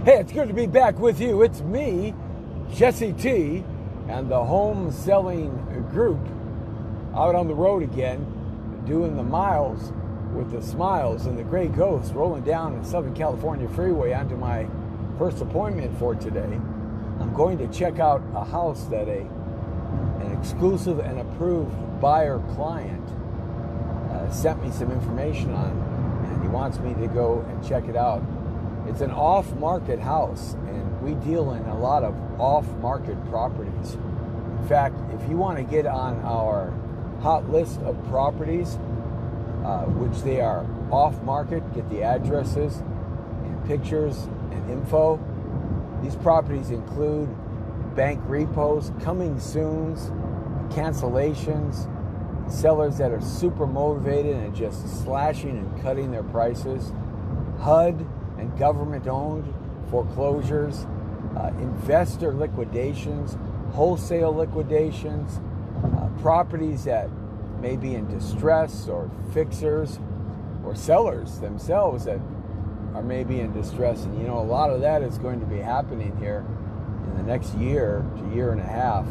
Hey, it's good to be back with you. It's me, Jesse T, and the Home Selling Group out on the road again, doing the miles with the smiles and the gray ghost rolling down the Southern California freeway onto my first appointment for today. I'm going to check out a house that an exclusive and approved buyer client sent me some information on, and he wants me to go and check it out. It's an off-market house, and we deal in a lot of off-market properties. In fact, if you want to get on our hot list of properties, which they are off-market, get the addresses and pictures and info. These properties include bank repos, coming soons, cancellations, sellers that are super motivated and just slashing and cutting their prices, HUD and government-owned foreclosures, investor liquidations, wholesale liquidations, properties that may be in distress, or fixers, or sellers themselves that are maybe in distress. And you know, a lot of that is going to be happening here in the next year to year and a half,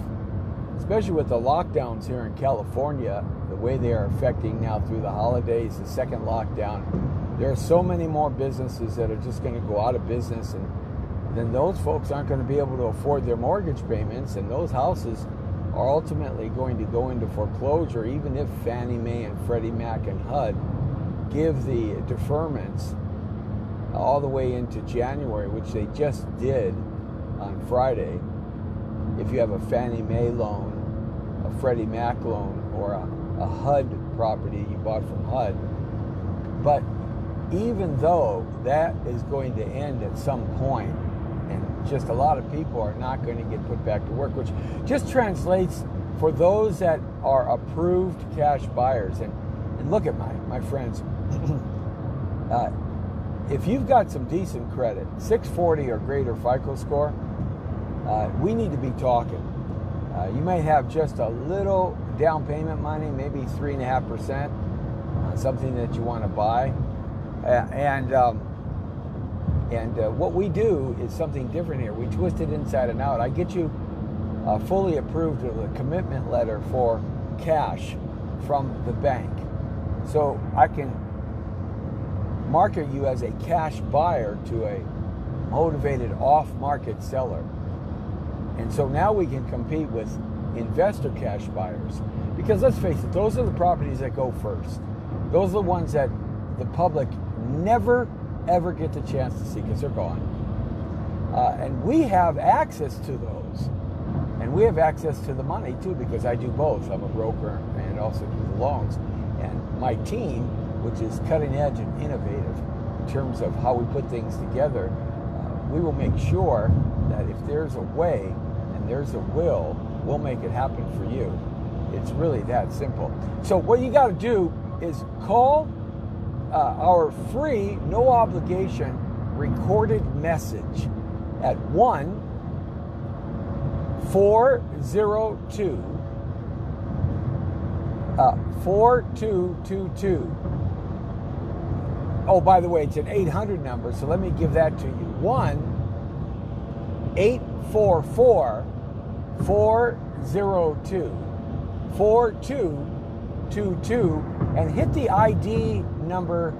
especially with the lockdowns here in California, the way they are affecting now through the holidays, the second lockdown. There are so many more businesses that are just going to go out of business, and then those folks aren't going to be able to afford their mortgage payments, and those houses are ultimately going to go into foreclosure, even if Fannie Mae and Freddie Mac and HUD give the deferments all the way into January, which they just did on Friday. If you have a Fannie Mae loan, a Freddie Mac loan, or a HUD property you bought from HUD. But even though that is going to end at some point, and just a lot of people are not going to get put back to work, which just translates for those that are approved cash buyers. And look at my friends, if you've got some decent credit, 640 or greater FICO score, we need to be talking. You may have just a little down payment money, maybe 3.5% on something that you want to buy. And what we do is something different here. We twist it inside and out. I get you fully approved with a commitment letter for cash from the bank. So I can market you as a cash buyer to a motivated off-market seller. And so now we can compete with investor cash buyers. Because let's face it, those are the properties that go first. Those are the ones that the public never, ever get the chance to see because they're gone. And we have access to those. And we have access to the money too, because I do both. I'm a broker and also do the loans. And my team, which is cutting edge and innovative in terms of how we put things together, we will make sure that if there's a way and there's a will, we'll make it happen for you. It's really that simple. So what you got to do is call our free, no obligation recorded message at 1-402-4222. Oh, by the way, it's an 800 number, so let me give that to you. 1-844-402-4222, and hit the ID number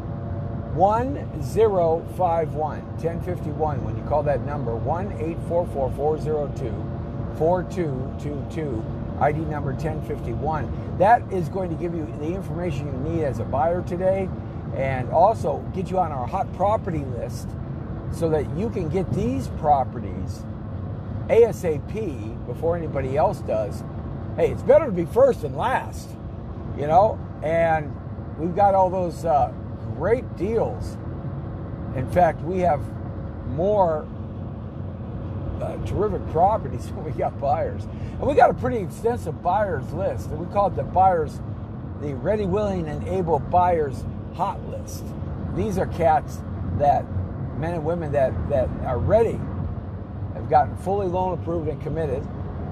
1051 when you call that number, 1-844-402-4222, ID number 1051. That is going to give you the information you need as a buyer today, and also get you on our hot property list so that you can get these properties ASAP before anybody else does. Hey, it's better to be first than last, you know, and we've got all those great deals. In fact, we have more terrific properties than we got buyers. And we got a pretty extensive buyers list, and we call it the ready, willing, and able buyers hot list. These are cats that, men and women that are ready, have gotten fully loan approved and committed,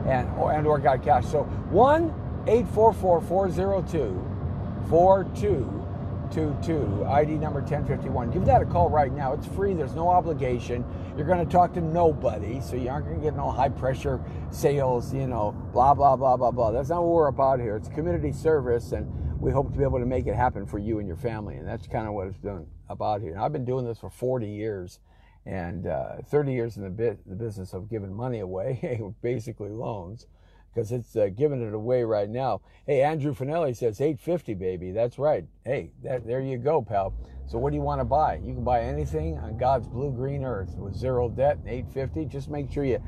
and or got cash. So 1-844-402-4222. 1052, ID number 1051. Give that a call right now. It's free. There's no obligation. You're going to talk to nobody, so you aren't going to get no high-pressure sales, blah, blah, blah, blah, blah. That's not what we're about here. It's community service, and we hope to be able to make it happen for you and your family, and that's kind of what it's been about here. And I've been doing this for 40 years, and 30 years in the business of giving money away, basically loans, because it's giving it away right now. Hey, Andrew Finelli says, 850, baby. That's right. Hey, there you go, pal. So what do you want to buy? You can buy anything on God's blue-green earth with zero debt, 850. Just make sure you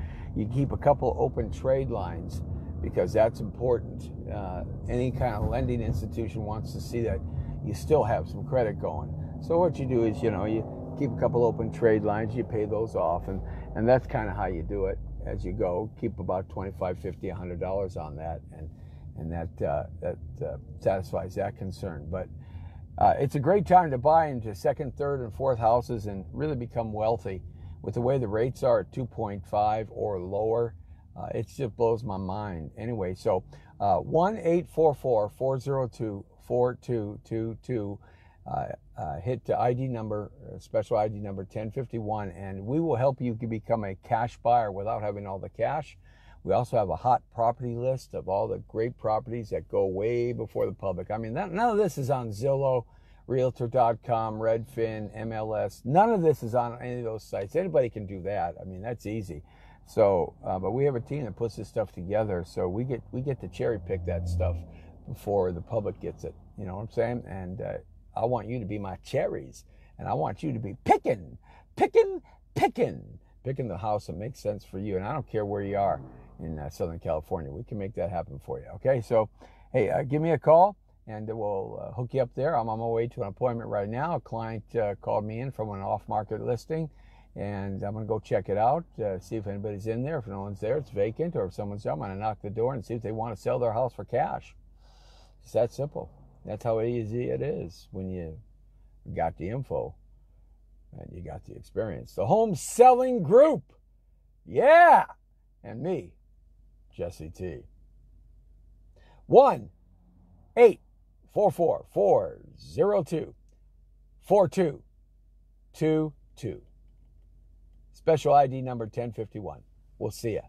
keep a couple open trade lines, because that's important. Any kind of lending institution wants to see that you still have some credit going. So what you do is, you keep a couple open trade lines, you pay those off, and that's kind of how you do it as you go. Keep about $25, $50, $100 on that, and that satisfies that concern. But it's a great time to buy into second, third, and fourth houses and really become wealthy. With the way the rates are at 2.5 or lower, it just blows my mind. Anyway, so 1-844-402-4222. Hit ID number, special ID number 1051, and we will help you become a cash buyer without having all the cash. We also have a hot property list of all the great properties that go way before the public. I mean, none of this is on Zillow, Realtor.com, Redfin, MLS. None of this is on any of those sites. Anybody can do that. I mean, that's easy. So, but we have a team that puts this stuff together, so we get to cherry pick that stuff before the public gets it. You know what I'm saying? And I want you to be my cherries, and I want you to be picking the house that makes sense for you. And I don't care where you are in Southern California. We can make that happen for you. Okay, so hey, give me a call, and we'll hook you up there. I'm on my way to an appointment right now. A client called me in from an off-market listing, and I'm going to go check it out, see if anybody's in there. If no one's there, it's vacant, or if someone's there, I'm going to knock the door and see if they want to sell their house for cash. It's that simple. That's how easy it is when you got the info and you got the experience. The Home Selling Group. Yeah. And me, Jesse T. 1-844-402-4222. Special ID number 1051. We'll see ya.